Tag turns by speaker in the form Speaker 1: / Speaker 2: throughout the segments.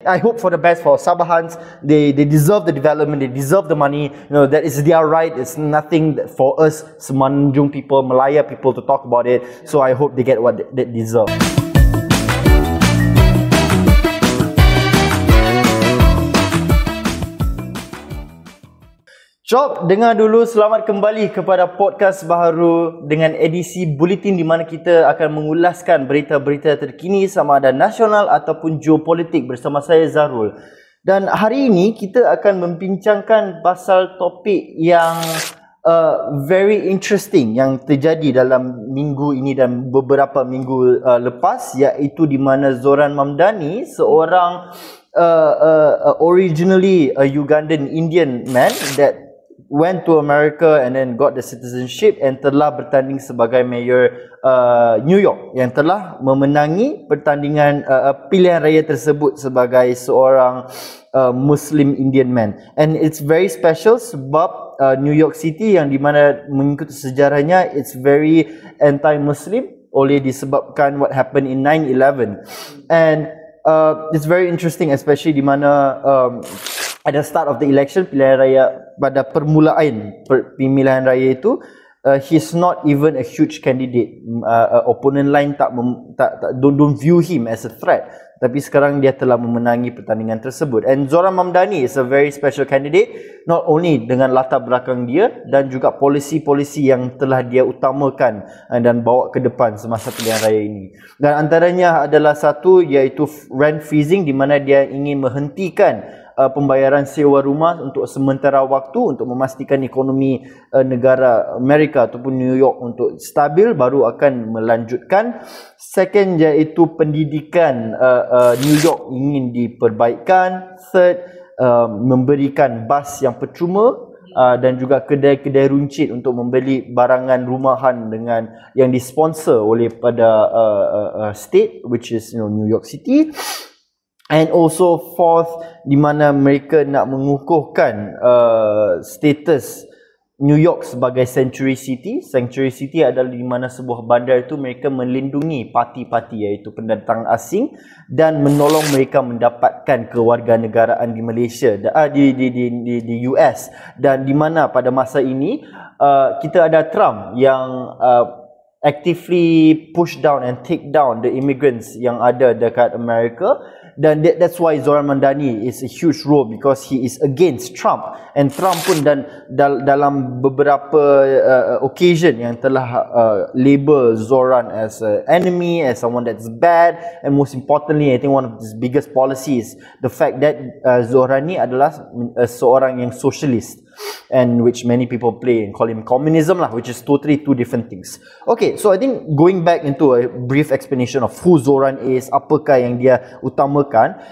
Speaker 1: I hope for the best for Sabahans. They deserve the development, they deserve the money. That is their right. It's nothing for us Semenanjung people, Malaya people to talk about it. So I hope they get what they deserve. Jom, dengar dulu. Selamat kembali kepada podcast baharu dengan edisi Bulletin di mana kita akan mengulaskan berita-berita terkini sama ada nasional ataupun geopolitik bersama saya Zarul. Dan hari ini kita akan membincangkan pasal topik yang very interesting yang terjadi dalam minggu ini dan beberapa minggu lepas, iaitu di mana Zohran Mamdani, seorang originally a Ugandan Indian man that went to America and then got the citizenship and telah bertanding sebagai mayor New York, yang telah memenangi pertandingan pilihan raya tersebut sebagai seorang Muslim Indian man. And it's very special sebab New York City yang di mana mengikut sejarahnya it's very anti-Muslim oleh disebabkan what happened in 9/11. And it's very interesting especially di mana at the start of the election, pilihan raya, pada permulaan pemilihan raya itu, he's not even a huge candidate. Opponent lain don't view him as a threat. Tapi sekarang dia telah memenangi pertandingan tersebut. And Zohran Mamdani is a very special candidate, not only dengan latar belakang dia dan juga polisi-polisi yang telah dia utamakan dan bawa ke depan semasa pilihan raya ini. Dan antaranya adalah satu, iaitu rent freezing, di mana dia ingin menghentikan pembayaran sewa rumah untuk sementara waktu untuk memastikan ekonomi negara Amerika ataupun New York untuk stabil, baru akan melanjutkan. Second, iaitu pendidikan New York ingin diperbaikkan. Third, memberikan bas yang percuma dan juga kedai-kedai runcit untuk membeli barangan rumahan dengan yang disponsor oleh pada state, which is New York City. And also fourth, di mana mereka nak mengukuhkan status New York sebagai Sanctuary City. Sanctuary City adalah di mana sebuah bandar itu mereka melindungi parti-parti, iaitu pendatang asing, dan menolong mereka mendapatkan kewarganegaraan di Malaysia, di US. Dan di mana pada masa ini kita ada Trump yang actively push down and take down the immigrants yang ada dekat Amerika. Dan that's why Zohran Mamdani is a huge role, because he is against Trump. And Trump pun dalam beberapa occasion yang telah label Zohran as an enemy, as someone that's bad. And most importantly, I think one of his biggest policies, the fact that Zohran ni adalah seorang yang socialist, and which many people play and call him communism lah, which is totally two different things. Okay, so I think going back into a brief explanation of who Zohran is, apakah yang dia utamakan,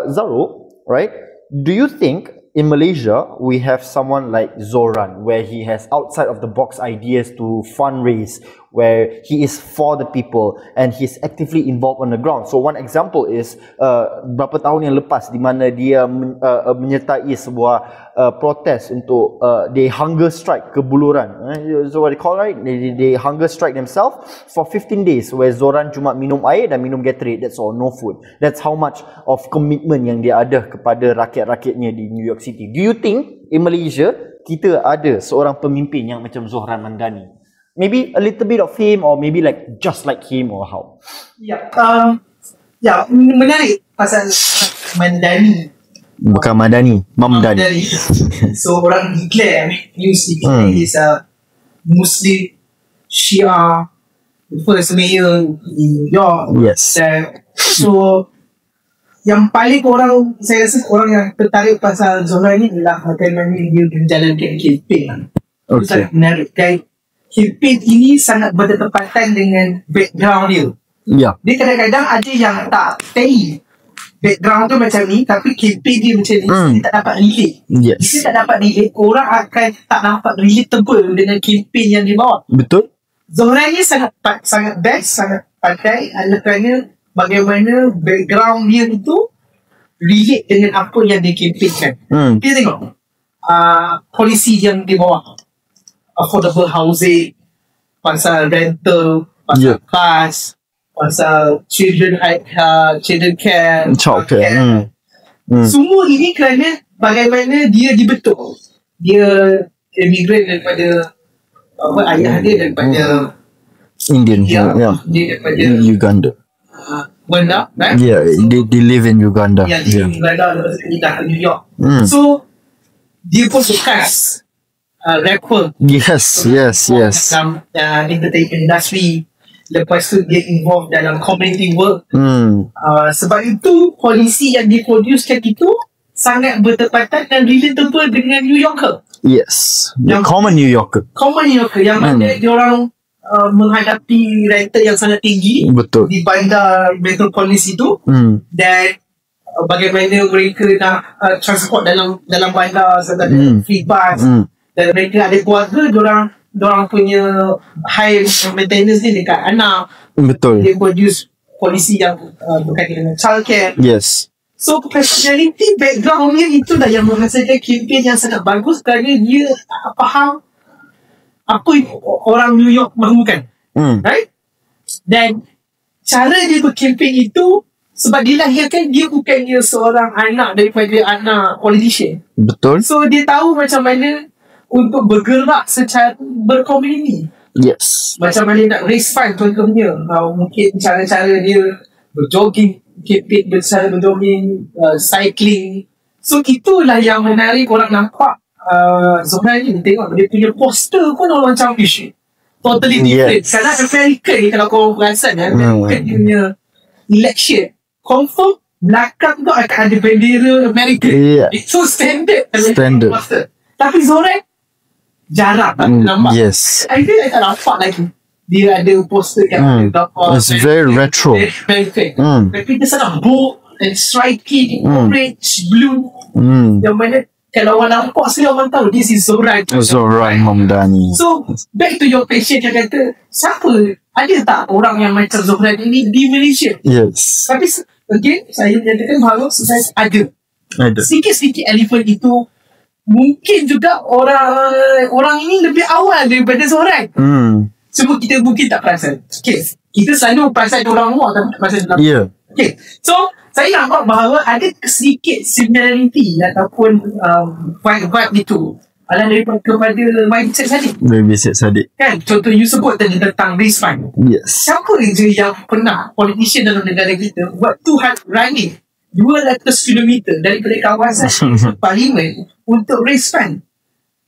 Speaker 1: Zaro, right? Do you think in Malaysia we have someone like Zohran, where he has outside of the box ideas to fundraise, where he is for the people and he's actively involved on the ground? So one example is berapa tahun yang lepas di mana dia menyertai sebuah protes untuk they hunger strike kebuluran. So what they call, right? They hunger strike themselves for 15 days, where Zohran cuma minum air dan minum Gatorade, that's all, no food. That's how much of commitment yang dia ada kepada rakyat-rakyatnya di New York City. Do you think in Malaysia kita ada seorang pemimpin yang macam Zohran Mamdani? Maybe a little bit of him, or maybe like just like him, or how?
Speaker 2: Menarik pasal Mamdani.
Speaker 1: Bukan Madani, Mamdani.
Speaker 2: So orang declare news is a Muslim Shia first mayor in New York.
Speaker 1: Yes.
Speaker 2: So yang paling saya rasa orang yang tertarik pasal Zohran ni adalah bagaimana dia menjalankan campaign.
Speaker 1: Okay.
Speaker 2: Menarik. Dan campaign ini sangat bertepatan dengan background dia.
Speaker 1: Ya.
Speaker 2: Dia kadang-kadang ada yang tak stay background tu macam ni, tapi campaign dia macam ni, dia tak dapat relate.
Speaker 1: Yes.
Speaker 2: Dia tak dapat relate, orang akan tak dapat relatable dengan campaign yang dia bawa.
Speaker 1: Betul.
Speaker 2: Zohran ni sangat best, sangat pandai kerana bagaimana background dia itu relate dengan apa yang dia campaignkan. Kita tengok polisi yang dia bawa, affordable housing, pasal rental, pasal class, pasal children care,
Speaker 1: childcare.
Speaker 2: Semua ini kerana bagaimana dia dibentuk. Dia imigran daripada ayah dia daripada
Speaker 1: Indian.
Speaker 2: Dia daripada
Speaker 1: Uganda.
Speaker 2: Uganda, right?
Speaker 1: Yeah, they live in Uganda.
Speaker 2: Dia di Uganda, lepas tu pindah ke New York. So dia pun bekas rapper
Speaker 1: Yes.
Speaker 2: dalam entertainment industry. Lepas tu dia involved dalam community work. Sebab itu polisi yang diproducekan itu sangat bertepatan dan relatable dengan New Yorker.
Speaker 1: Yes. The common New Yorker.
Speaker 2: Common New Yorker yang mana diorang menghadapi renta yang sangat tinggi.
Speaker 1: Betul.
Speaker 2: Di bandar metropolis itu. Dan bagaimana mereka nak transport dalam bandar serta free bus. Dan mereka ada keluarga, diorang punya high maintenance ni dekat anak.
Speaker 1: Betul.
Speaker 2: Dia produce polisi yang berkaitan dengan childcare.
Speaker 1: Yes.
Speaker 2: So personality backgroundnya itulah yang menghasilkan campaign yang sangat bagus kerana dia faham apa orang New York mahukan. Right? Dan cara dia berkempen itu sebab dilahirkan dia bukannya seorang anak daripada anak politician.
Speaker 1: Betul.
Speaker 2: So dia tahu macam mana untuk bergerak secara berkomuniti.
Speaker 1: Yes.
Speaker 2: Macam mana nak raise fund contohnya. Mungkin cara-cara dia berjogging, campaign secara berjogging, cycling. So itulah yang menarik orang nampak. Sebenarnya tengok dia punya poster pun orang macam ish. Totally different. Kerana Amerika ni kalau korang perasan Amerika punya election confirm belakang tu akan ada bendera Amerika. It's so standard. Tapi Zorak jarang nampak.
Speaker 1: Yes.
Speaker 2: I feel like tak nampak lagi. Dia ada poster yang
Speaker 1: it's very retro.
Speaker 2: Tapi dia sangat bold and striking, orange, blue. Yang mana kalau orang nampak sekali orang tahu this is Zohran
Speaker 1: Hamdani.
Speaker 2: So back to your question yang kata siapa, ada tak orang yang macam Zohran ini di Malaysia?
Speaker 1: Yes.
Speaker 2: Tapi again saya menyatakan bahawa saya ada. Sikit-sikit elephant itu mungkin juga orang ini lebih awal daripada Zohran. Cuma kita mungkin tak perasan. Okay. Kita selalu perasan orang luar tapi tak perasan dalam. Okay. So saya nampak bahawa ada sedikit similarity ataupun vibe itu adalah kepada mindset Sadiq. Kan? Contoh you sebut tadi tentang race fund.
Speaker 1: Yes.
Speaker 2: Siapa je yang pernah politician dalam negara kita buat 200 running 200 km daripada kawasan parlimen untuk race fund?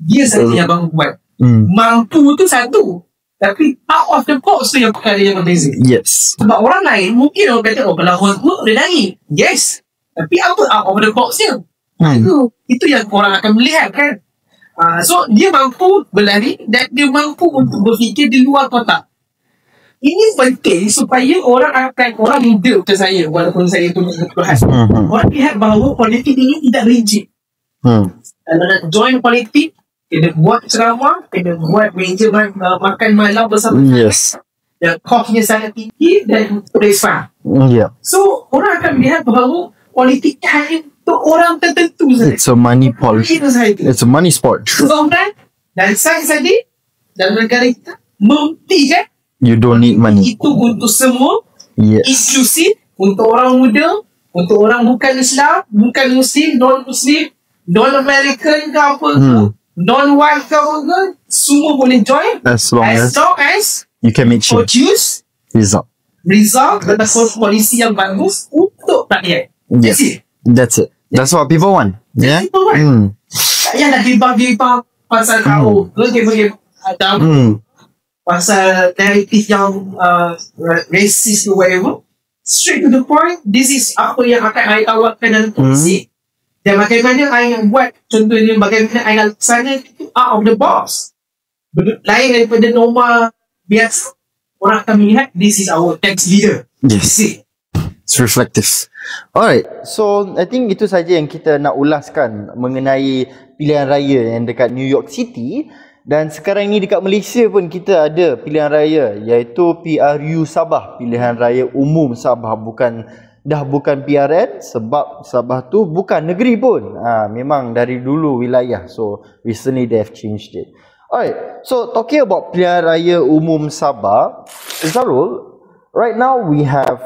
Speaker 2: Dia saja yang buat. Mampu tu satu. Tapi out of the box tu yang perkara yang berbeza.
Speaker 1: Yes.
Speaker 2: Sebab orang lain mungkin orang kata kalau orang tua boleh nari. Yes. Tapi apa out of the box dia? Itu yang orang akan melihat kan. So dia mampu berlari dan dia mampu untuk berfikir di luar kotak. Ini penting supaya orang muda macam saya, walaupun saya tu berhas, orang lihat bahawa politik ini tidak rigid. Kalau nak join politik, kena buat ceramah, kena buat meja makan malam bersama.
Speaker 1: Yes.
Speaker 2: Dan kosnya sangat tinggi dan raise fund. So orang akan melihat bahawa politik hanya untuk orang tertentu saja.
Speaker 1: It's a money It's a money sport.
Speaker 2: Zohran dan saya tadi dalam negara kita membuktikan
Speaker 1: you don't need money.
Speaker 2: Itu untuk semua. Inklusif untuk orang muda, untuk orang bukan Islam, bukan Muslim, non-Muslim, non-American ke apa ke, non-white ke apa ke, semua boleh join
Speaker 1: as long as you can make change.
Speaker 2: Produce result dan polisi yang bagus untuk rakyat.
Speaker 1: That's it. That's what people want. Yeah.
Speaker 2: Tak payah nak gibah pasal kau, pasal narrative yang racist or whatever. Straight to the point, this is apa yang akan I tawarkan dalam polisi. Dan bagaimana I nak buat, contohnya bagaimana I nak laksana out of the box. Lain daripada norma biasa. Orang akan melihat, this is our next leader.
Speaker 1: Yes. It's reflective. Alright, so I think itu saja yang kita nak ulaskan mengenai pilihan raya yang dekat New York City. Dan sekarang ni dekat Malaysia pun kita ada pilihan raya, iaitu PRU Sabah, pilihan raya umum Sabah. Dah bukan PRN sebab Sabah tu bukan negeri pun. Memang dari dulu wilayah. So recently they have changed it. Alright, so talking about pilihan raya umum Sabah, Zarul, right now we have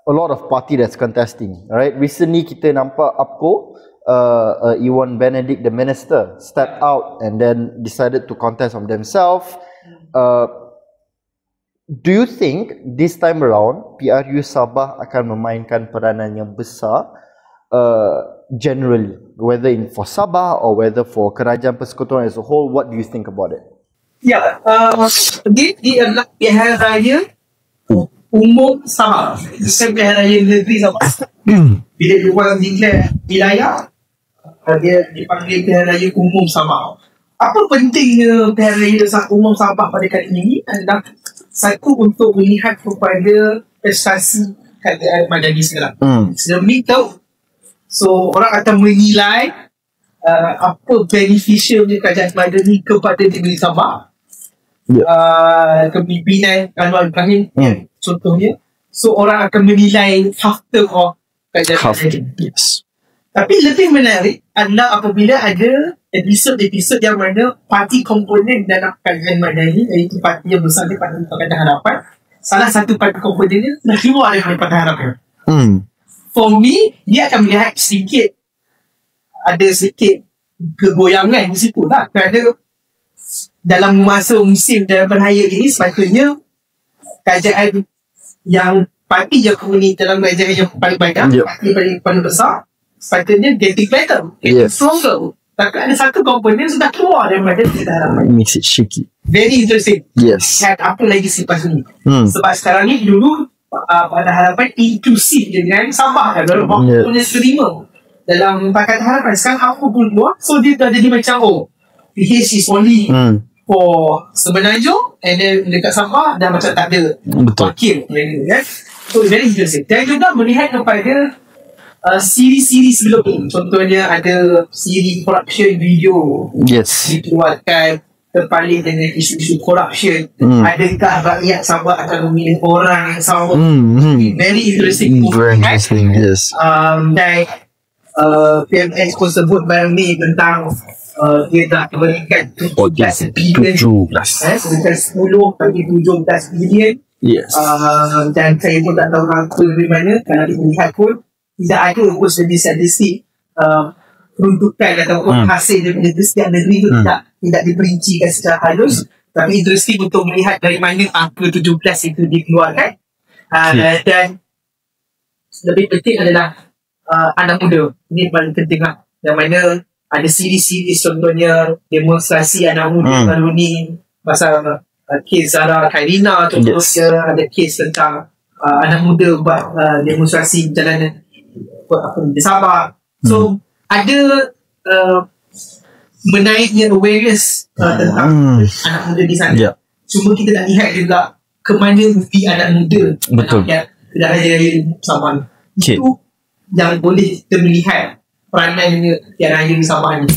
Speaker 1: a lot of party that's contesting, right? Recently kita nampak APCO, Iwan Benedict, the minister, stepped out and then decided to contest on themselves. Do you think this time around PRU Sabah akan memainkan peranan yang besar generally, whether for Sabah or whether for Kerajaan Persekutuan as a whole? What do you think about it?
Speaker 2: Ya, dia adalah pilihan raya umum Sabah, bukan pilihan raya negeri Sabah. Bila diorang declare wilayah, dia dipanggil pilihan raya umum Sabah. Apa pentingnya pilihan raya umum Sabah pada kali ini adalah satu, untuk melihat kepada prestasi Kerajaan Madani sekarang. Sedemi tahu, so orang akan menilai apa beneficialnya Kerajaan Madani kepada negeri Sabah. Kepimpinan Anwar Ibrahim contohnya. So orang akan menilai faktor of Kerajaan Madani. Tapi lebih menarik adalah apabila ada episod-episod yang mana parti komponen dalam Kerajaan Madani, iaitu parti yang besar di Parti Pakatan Harapan, salah satu parti komponennya dah keluar dari Pakatan Harapan. For me, dia akan melihat ada sedikit kegoyangan di situ lah. Kerana dalam masa musim dan berhaya ini, sepatutnya kerajaan yang parti yang komunis dalam kerajaan yang paling banyak, parti paling besar, sepatutnya getting better, getting stronger. Tapi ada satu komponen sudah keluar daripada Pakatan Harapan.
Speaker 1: Makes it shaky.
Speaker 2: Very interesting.
Speaker 1: Yes.
Speaker 2: Apa lagi selepas ni? Sebab sekarang ni dulu Pakatan Harapan inklusif dengan Sabah kan, boleh terima dalam Pakatan Harapan. Sekarang apa pun keluar, so dia dah jadi macam PH is only for Semenanjung, and then dekat Sabah dah macam tak ada wakil kan. So very interesting. Dan juga melihat kepada siri-siri sebelum ni. Contohnya ada siri corruption video dikeluarkan terpaling dengan isu-isu corruption. Adakah rakyat Sabah akan memilih orang yang sama? Very interesting.
Speaker 1: Very interesting, yes.
Speaker 2: Dan PMS pun sebut barang ni tentang dia nak memberikan 17 bilion, bukan 10 tapi 17 bilion.
Speaker 1: Yes.
Speaker 2: Dan saya pun tak tahu apa dari mana, kalau kita lihat pun tidak ada urus lebih statistik peruntukan ataupun hasil daripada setiap negeri itu tidak diperincikan secara halus. Tapi interesting untuk melihat dari mana angka 17 itu dikeluarkan. Dan lebih penting adalah anak muda. Ini paling penting lah. Yang mana ada siri-siri, contohnya demonstrasi anak muda baru ni pasal kes Zara Khairina, contohnya ada kes tentang anak muda buat demonstrasi jalanan di Sabah. So ada menaiknya awareness tentang anak muda di sana. Cuma kita nak lihat juga ke mana mesti anak muda tidak hanya Sabah. Itu yang boleh kita melihat peranannya yang ada di Sabah ni.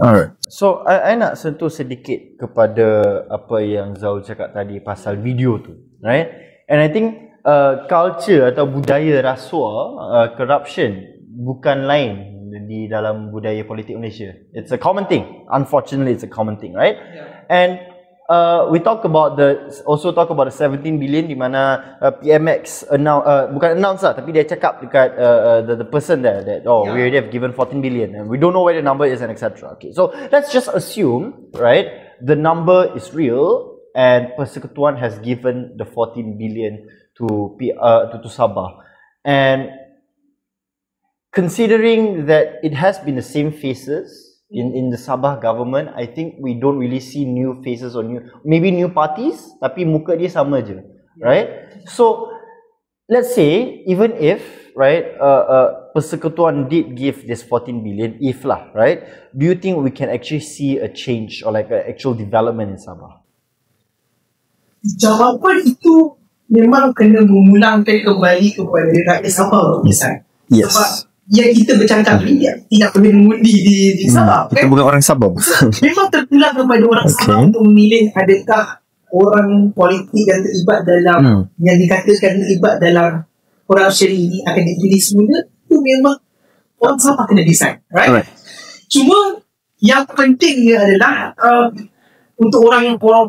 Speaker 1: Alright. So I nak sentuh sedikit kepada apa yang Zaul cakap tadi pasal video tu, right? And I think culture atau budaya rasuah, corruption bukan lain di dalam budaya politik Malaysia. It's a common thing. Unfortunately, it's a common thing, right? And we talk about the 17 billion di mana PMX announce lah, tapi dia cakap dekat the person there that we already have given 14 billion and we don't know where the number is and etc. Okay, so let's just assume, right, the number is real and Persekutuan has given the 14 billion to Sabah, and considering that it has been the same faces in the Sabah government, I think we don't really see new faces or maybe new parties, tapi muka dia sama je, right? So let's say even if, right, Persekutuan did give this 14 billion, if lah, right, do you think we can actually see a change or like an actual development in Sabah?
Speaker 2: Jawapan itu memang kena memulangkan kembali kepada rakyat Sabah.
Speaker 1: Yes.
Speaker 2: Sebab yang kita bercakap ni tidak boleh mengundi di Sabah.
Speaker 1: Kita bukan orang Sabah.
Speaker 2: Memang terpulang kepada orang Sabah untuk memilih adakah orang politik yang terlibat dalam yang dikatakan terlibat dalam corruption ini akan dipilih semula. Itu memang orang Sabah kena decide, right? Cuma yang pentingnya adalah untuk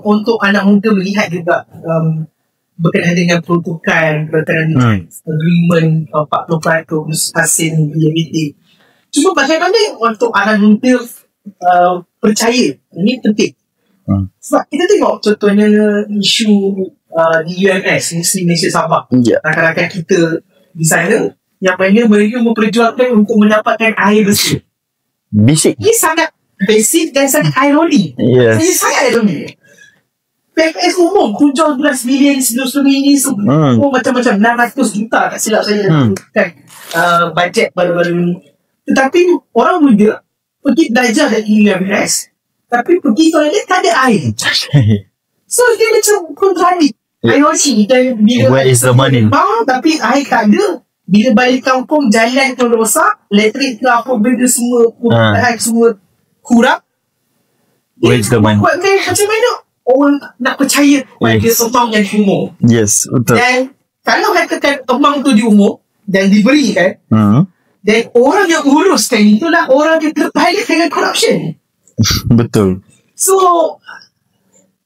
Speaker 2: untuk anak muda melihat juga berkenaan dengan peruntukan, berkenaan dengan agreement 40% hasil BMT. Cuma bagaimana untuk anak muda percaya, ini penting. Sebab kita tengok contohnya isu di UMS, Muslim Malaysia Sabah, rakan-rakan kita di sana yang mana mereka memperjuangkan untuk mendapatkan air bersih.
Speaker 1: Basic.
Speaker 2: Ini sangat basic dan sangat ironi. Ini sangat ironi. PFS umum 17 bilion sebelum ini semua macam-macam 600 juta tak silap saya kan bajet baru-baru ini. Tetapi orang muda pergi belajar dari UMS tapi pergi toilet tak ada air. So dia macam kontradik. Ironi dan bila
Speaker 1: where is the money?
Speaker 2: Tapi air tak ada. Bila balik kampung jalan tu rosak, elektrik ke apa benda semua semua kurang.
Speaker 1: Where is the money?
Speaker 2: Macam mana orang nak percaya pada emang yang diumur?
Speaker 1: Yes, betul.
Speaker 2: Dan kalau katakan emang tu diumur dan diberikan, dan orang yang uruskan itulah orang yang terbaik dengan corruption.
Speaker 1: Betul.
Speaker 2: So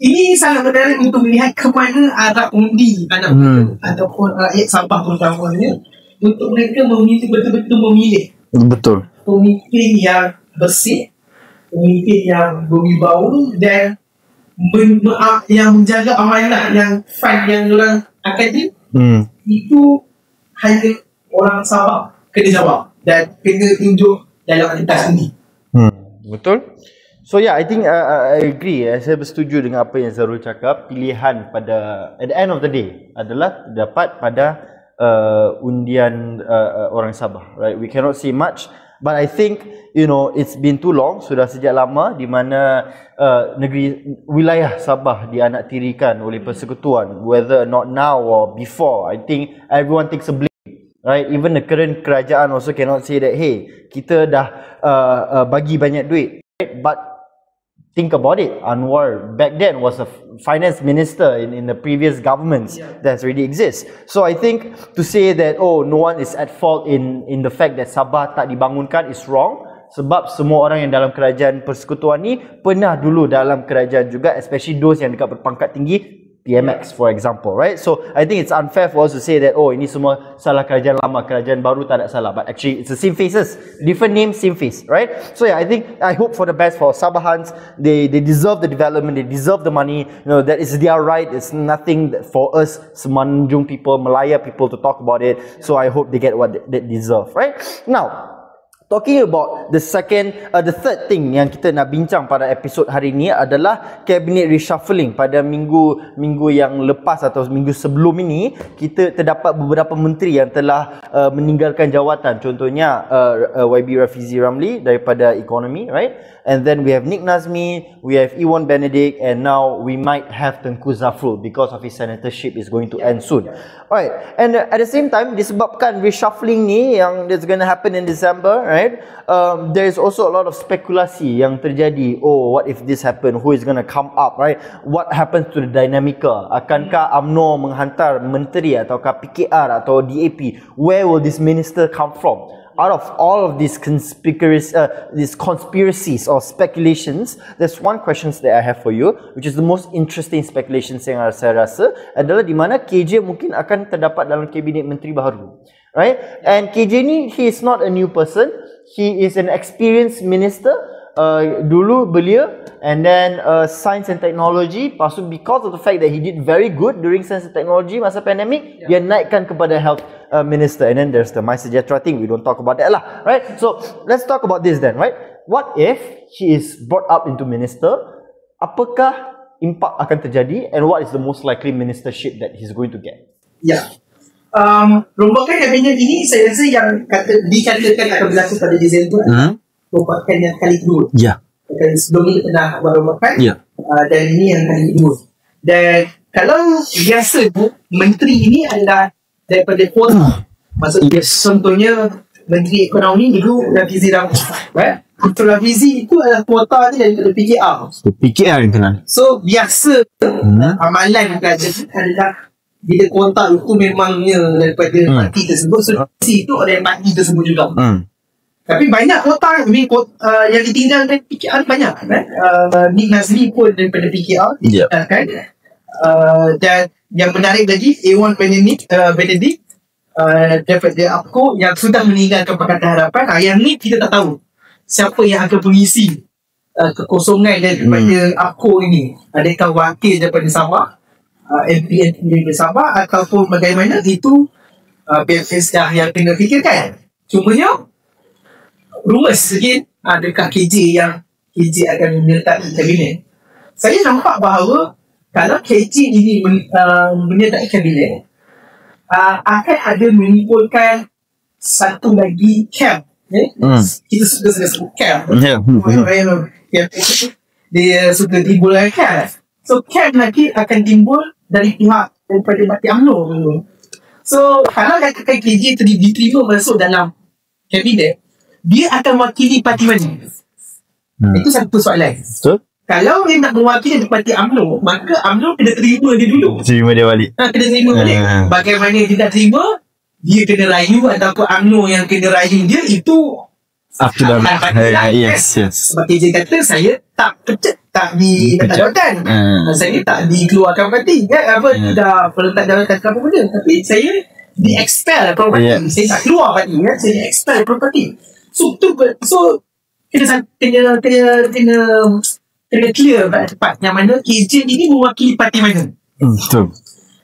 Speaker 2: ini sangat menarik untuk melihat ke mana arah undi anak ataupun rakyat Sabah terutamanya untuk mereka memilih betul-betul memilih.
Speaker 1: Betul.
Speaker 2: Pemimpin yang bersih, pemimpin yang berwibawa dan yang menjaga amanah yang fund yang orang akademik itu hanya orang Sabah kena jawab dan kena tunjuk dalam atas ini.
Speaker 1: Betul. So yeah, I think I agree. Saya bersetuju dengan apa yang Zarul cakap. Pilihan pada at the end of the day adalah dapat pada undian orang Sabah, right? We cannot say much, but I think it's been too long, sudah sejak lama di mana wilayah Sabah dianaktirikan oleh persekutuan, whether or not now or before. I think everyone takes a blame, right? Even the current kerajaan also cannot say that hey, kita dah bagi banyak duit, right? But think about it, Anwar back then was a finance minister in the previous governments that already exists. So I think to say that no one is at fault in the fact that Sabah tak dibangunkan is wrong. Sebab semua orang yang dalam kerajaan persekutuan ni pernah dulu dalam kerajaan juga, especially those yang dekat berpangkat tinggi, PMX for example, right? So I think it's unfair for us to say that ini semua salah kerajaan lama, kerajaan baru tak ada salah. But actually it's the same faces, different name, same face, right? So yeah, I hope for the best for Sabahans. They deserve the development, they deserve the money. That is their right. It's nothing for us Semenanjung people, Malaya people to talk about it. So I hope they get what they deserve, right? Now, talking about the third thing yang kita nak bincang pada episod hari ini adalah cabinet reshuffling. Pada minggu yang lepas atau minggu sebelum ini, kita terdapat beberapa menteri yang telah meninggalkan jawatan. Contohnya YB Rafizi Ramli daripada ekonomi, right? And then we have Nick Nazmi, we have Iwan Benedict, and now we might have Tengku Zafrul because of his senatorship is going to end soon. Alright, and at the same time, disebabkan reshuffling ni yang that's going to happen in December, right? There is also a lot of spekulasi yang terjadi. What if this happen? Who is going to come up, right? What happens to the dynamica? Akankah UMNO menghantar menteri ataukah PKR atau DAP? Where will this minister come from? Out of all of these conspiracies or speculations, there's one question that I have for you, which is the most interesting speculation yang saya rasa adalah di mana KJ mungkin akan terdapat dalam kabinet menteri baru, right? And KJ ni, he is not a new person. He is an experienced minister. Dulu belia, and then science and technology. Lepas tu, because of the fact that he did very good during science and technology masa pandemic, dia naikkan kepada health minister. And then there's the MySejahtera thing. We don't talk about that lah, right? So let's talk about this then, right? What if he is brought up into minister? Apakah impak akan terjadi, and what is the most likely ministership that he's going to get?
Speaker 2: Rombakan kabinet ini saya rasa yang dikatakan akan berlaku pada Disember merupakan yang kali kedua. Sebelum ini pernah buat rombakan, dan ini yang kali kedua. Dan kalau biasa menteri ini adalah daripada kuota. Maksudnya contohnya menteri ekonomi dulu Rafizi Ramli, right? Dr. Rafizi itu adalah kuota ni daripada PKR yang kenal. So biasa amalan kerajaan adalah bila kuota itu memangnya daripada parti tersebut, so itu ada yang parti tersebut juga. Tapi banyak kuota yang ditinggalkan PKR banyak, kan? Nick Nazmi pun daripada PKR ditinggalkan. Dan yang menarik lagi, A1 Benedict daripada aku yang sudah meninggalkan Pakatan Harapan. Yang ni kita tak tahu siapa yang akan mengisi kekosongan daripada aku ini. Adakah wakil daripada Sabah, MP daripada Sabah, ataupun bagaimana, itu BFS dah yang kena fikirkan. Cumanya rumus sikit, adakah KJ akan menyertai kabinet. Saya nampak bahawa kalau KJ ini menyertai kabinet, akan ada menimbulkan satu lagi camp. Kita suka sebut camp. Dia suka timbulkan camp. So camp lagi akan timbul dari pihak daripada Parti UMNO. So kalau katakan KJ diterima masuk dalam kabinet, dia akan mewakili parti mana? Itu satu soalan. Betul. Kalau dia nak mewakili parti UMNO, maka UMNO kena terima dia dulu.
Speaker 1: Terima dia balik.
Speaker 2: Kena terima balik. Bagaimana dia tak terima, dia kena rayu ataupun UMNO yang kena rayu dia, itu
Speaker 1: yes.
Speaker 2: Sebab KJ kata, saya tak pecat, tak di jawatan. Saya tak dikeluarkan parti. Dah perletak jawatan ke apa benda. Tapi saya di-expel from parti. Saya tak keluar parti. Saya di-expel from parti. So kena clear cepat yang mana KJ ini mewakili parti mana.
Speaker 1: Betul.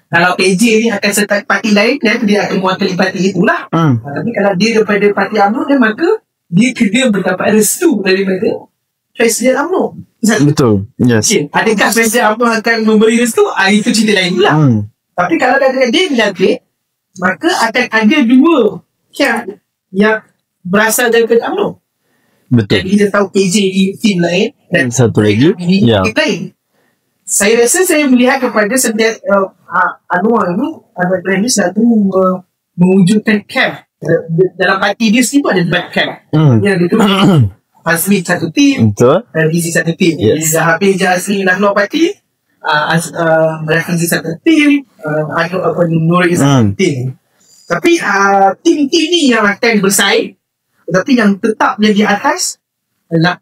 Speaker 2: Kalau KJ ni akan serta parti lain, dan dia akan mewakili parti itulah. Tapi kalau dia daripada parti UMNO, dan maka dia kena mendapat restu daripada Presiden UMNO.
Speaker 1: Betul. Yes.
Speaker 2: Adakah Presiden UMNO akan memberi restu? Itu cerita lain pula. Tapi kalau katakan dia menyaltik, maka akan ada dua camp yang berasal daripada UMNO.
Speaker 1: Betul.
Speaker 2: Jadi kita tahu KJ di tim lain, dan
Speaker 1: satu lagi
Speaker 2: tim lain. Saya rasa saya melihat kepada setiap Anwar Ibrahim satu mewujudkan camp. Dalam parti dia sendiri ada debat camp. Yang dia tu Azmi satu tim, Rizie satu tim. Dah habis je Azmi dah keluar parti, Rizie satu tim, Nuri satu tim. Tapi tim-tim ni yang akan bersaing. Tetapi yang tetap yang di atas adalah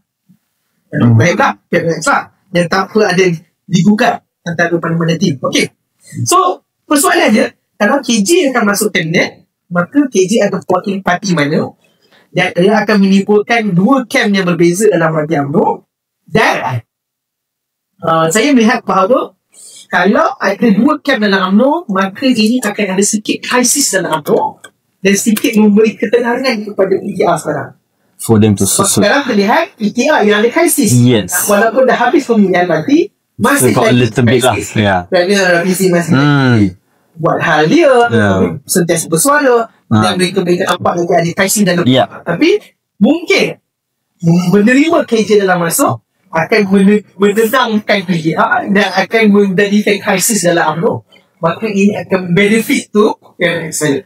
Speaker 2: baiklah pihak Islam yang tak apa ada digugat antara mana-mana tim. Okey. So persoalannya, kalau KJ akan masuk kabinet, maka KJ akan mewakili parti mana, dan dia akan menimbulkan dua camp yang berbeza dalam parti UMNO. Dan saya melihat bahawa kalau ada dua camp dalam UMNO, maka ini akan ada sikit krisis dalam UMNO dan sedikit memberi ketenangan kepada PKR sekarang.
Speaker 1: For them to susun.
Speaker 2: Sekarang terlihat PKR yang ada krisis.
Speaker 1: Yes.
Speaker 2: Walaupun dah habis pemilihan nanti, masih lagi krisis. Kerana visi masih buat hal dia, sentiasa bersuara, dan mereka nampak lagi ada krisis dalam. Tapi mungkin menerima KJ dalam masuk akan menendangkan PKR dan akan menjadikan krisis dalam UMNO. Maka ini akan benefit tu saya.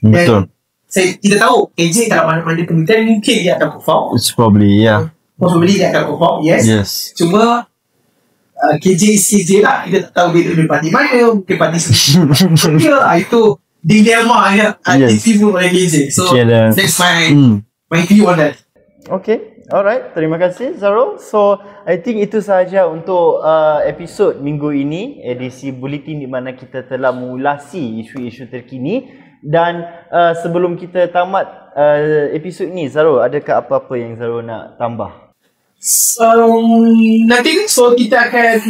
Speaker 1: Betul.
Speaker 2: Kita tahu KJ dalam mana-mana pemilihan mungkin dia akan perform.
Speaker 1: It's probably
Speaker 2: Probably dia akan perform. Yes. Cuma KJ lah, kita tak tahu dia dari parti mana, mungkin parti itu dilema yang ditimbul oleh KJ. So that's my view on that.
Speaker 1: Okay, alright, terima kasih Zarul. So I think itu sahaja untuk episod minggu ini, edisi Bulletin, di mana kita telah mengulasi isu-isu terkini. Dan sebelum kita tamat episod ini, Zarul, adakah apa-apa yang Zarul nak tambah?
Speaker 2: Nanti kita akan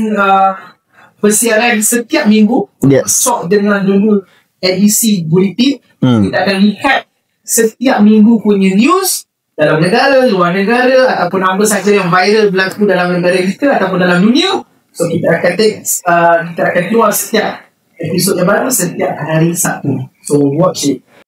Speaker 2: bersiaran setiap minggu. So dengan dulu edisi Bulletin, kita akan lihat setiap minggu punya news dalam negara, luar negara, ataupun apa saja yang viral berlaku dalam negara kita ataupun dalam dunia. So kita akan keluar setiap episod yang baru setiap hari Sabtu. So watch it.